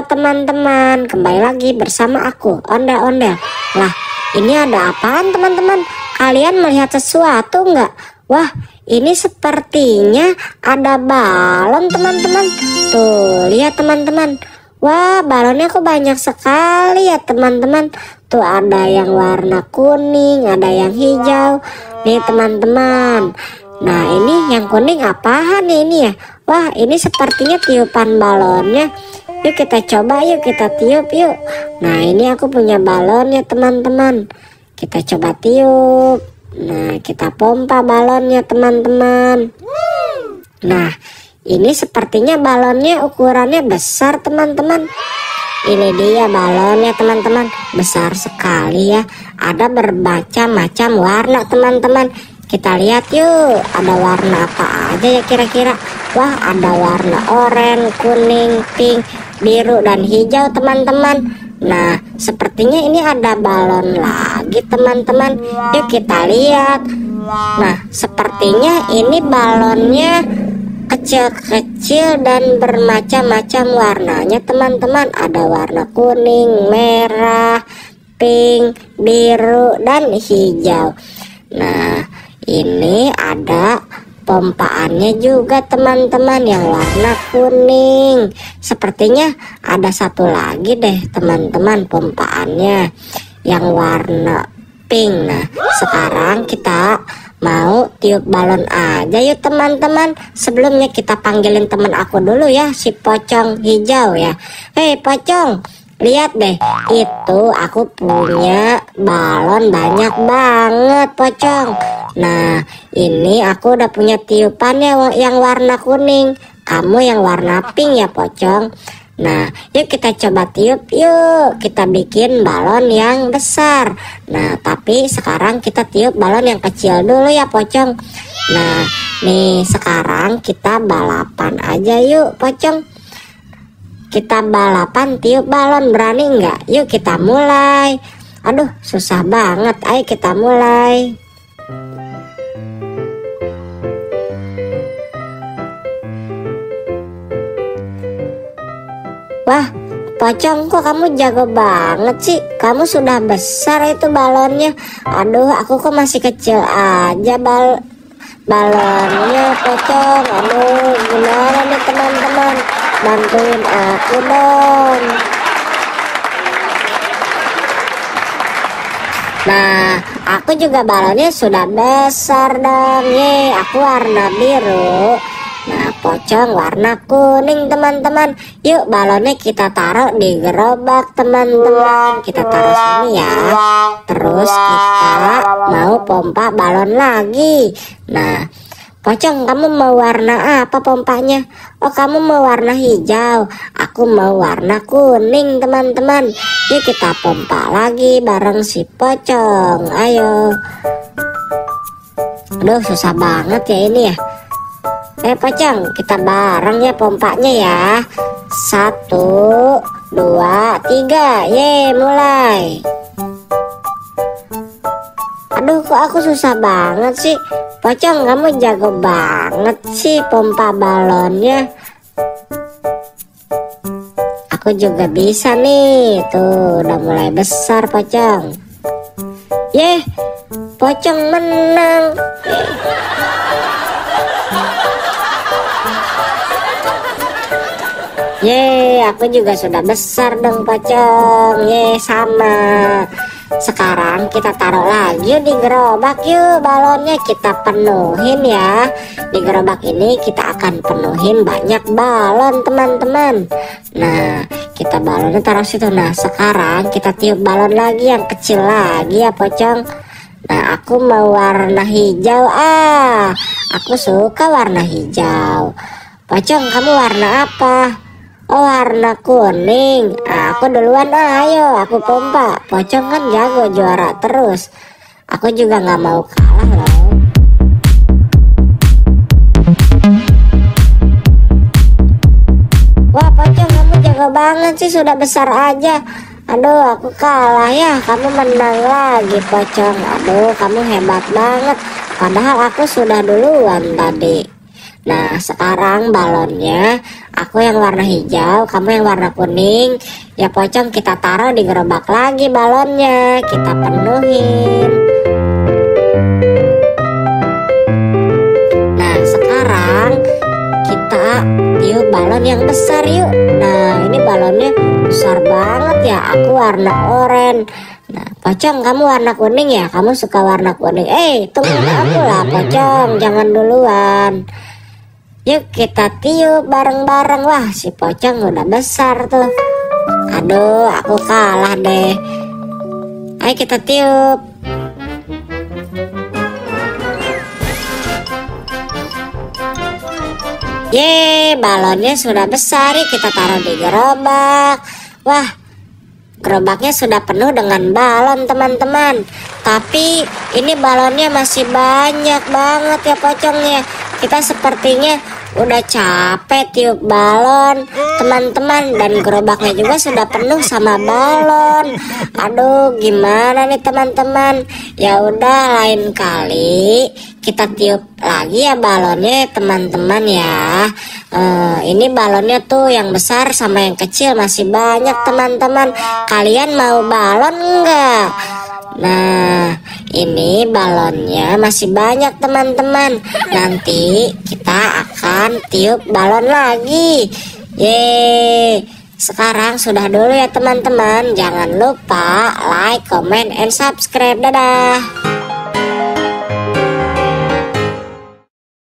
teman-teman, kembali lagi bersama aku, Ondel-Ondel. Lah, ini ada apaan teman-teman? Kalian melihat sesuatu nggak? Wah, ini sepertinya ada balon teman-teman. Tuh, lihat teman-teman. Wah, balonnya kok banyak sekali ya teman-teman. Tuh ada yang warna kuning, ada yang hijau. Nih teman-teman. Nah, ini yang kuning apaan ini ya? Wah, ini sepertinya tiupan balonnya. Yuk kita coba, yuk kita tiup yuk. Nah, ini aku punya balonnya teman-teman. Kita coba tiup. Nah, kita pompa balonnya teman-teman. Nah, ini sepertinya balonnya ukurannya besar teman-teman. Ini dia balonnya teman-teman. Besar sekali ya. Ada bermacam-macam warna teman-teman. Kita lihat yuk, ada warna apa aja ya kira-kira. Wah, ada warna oranye, kuning, pink, biru, dan hijau teman-teman. Nah, sepertinya ini ada balon lagi teman-teman. Yuk kita lihat. Nah, sepertinya ini balonnya kecil-kecil dan bermacam-macam warnanya teman-teman. Ada warna kuning, merah, pink, biru, dan hijau. Nah, ini ada pompaannya juga teman-teman yang warna kuning. Sepertinya ada satu lagi deh teman-teman pompaannya yang warna pink. Nah, sekarang kita mau tiup balon aja yuk teman-teman. Sebelumnya kita panggilin teman aku dulu ya, si pocong hijau ya. Hei pocong, lihat deh, itu aku punya balon banyak banget pocong. Nah, ini aku udah punya tiupannya yang warna kuning. Kamu yang warna pink ya pocong. Nah, yuk kita coba tiup yuk. Kita bikin balon yang besar. Nah, tapi sekarang kita tiup balon yang kecil dulu ya pocong. Nah, nih sekarang kita balapan aja yuk pocong. Kita balapan tiup balon, berani nggak? Yuk kita mulai. Aduh, susah banget. Ayo kita mulai. Wah, pocong kok kamu jago banget sih. Kamu sudah besar itu balonnya. Aduh, aku kok masih kecil aja balonnya pocong. Aduh, gimana nih teman-teman? Bantuin aku dong. Nah, aku juga balonnya sudah besar dong. Ye, aku warna biru. Nah, pocong warna kuning teman-teman. Yuk balonnya kita taruh di gerobak teman-teman. Kita taruh sini ya. Terus kita mau pompa balon lagi. Nah, pocong kamu mau warna apa pompanya? Oh, kamu mau warna hijau. Aku mau warna kuning teman-teman. Yuk kita pompa lagi bareng si pocong. Ayo. Aduh, susah banget ya ini ya. Pocong, kita bareng ya pompanya ya. 1, 2, 3. Ye, mulai. Aduh, kok aku susah banget sih. Pocong, kamu jago banget sih pompa balonnya. Aku juga bisa nih. Tuh, udah mulai besar pocong. Ye, pocong menang. Ye, aku juga sudah besar dong pocong. Ye, sama. Sekarang kita taruh lagi di gerobak yuk balonnya. Kita penuhin ya. Di gerobak ini kita akan penuhin banyak balon teman-teman. Nah, kita balonnya taruh situ. Nah, sekarang kita tiup balon lagi yang kecil lagi ya pocong. Nah, aku mau warna hijau. Aku suka warna hijau. Pocong, kamu warna apa? Oh, warna kuning. Aku duluan, ayo aku pompa. Pocong kan jago, juara terus. Aku juga nggak mau kalah loh. Wah, pocong kamu jago banget sih, sudah besar aja. Aduh, aku kalah ya. Kamu menang lagi pocong. Aduh, kamu hebat banget. Padahal aku sudah duluan tadi. Nah, sekarang balonnya aku yang warna hijau, kamu yang warna kuning. Ya Pocong, kita taruh di gerobak lagi balonnya, kita penuhin. Nah, sekarang kita tiup balon yang besar yuk. Nah, ini balonnya besar banget ya, aku warna oranye. Nah, Pocong, kamu warna kuning ya, kamu suka warna kuning. Tunggu aku lah Pocong, jangan duluan. Yuk kita tiup bareng-bareng. Wah, si Pocong udah besar tuh. Aduh, aku kalah deh. Ayo kita tiup. Yeay, balonnya sudah besar. Yuk kita taruh di gerobak. Wah, gerobaknya sudah penuh dengan balon teman-teman. Tapi ini balonnya masih banyak banget ya Pocong ya. Kita sepertinya udah capek tiup balon teman-teman, dan gerobaknya juga sudah penuh sama balon. Aduh, gimana nih teman-teman? Ya udah, lain kali kita tiup lagi ya balonnya teman-teman ya. Ini balonnya tuh yang besar sama yang kecil masih banyak teman-teman. Kalian mau balon enggak? Nah, ini balonnya masih banyak teman-teman. Nanti kita akan tiup balon lagi. Yeay. Sekarang sudah dulu ya teman-teman. Jangan lupa like, comment, and subscribe. Dadah.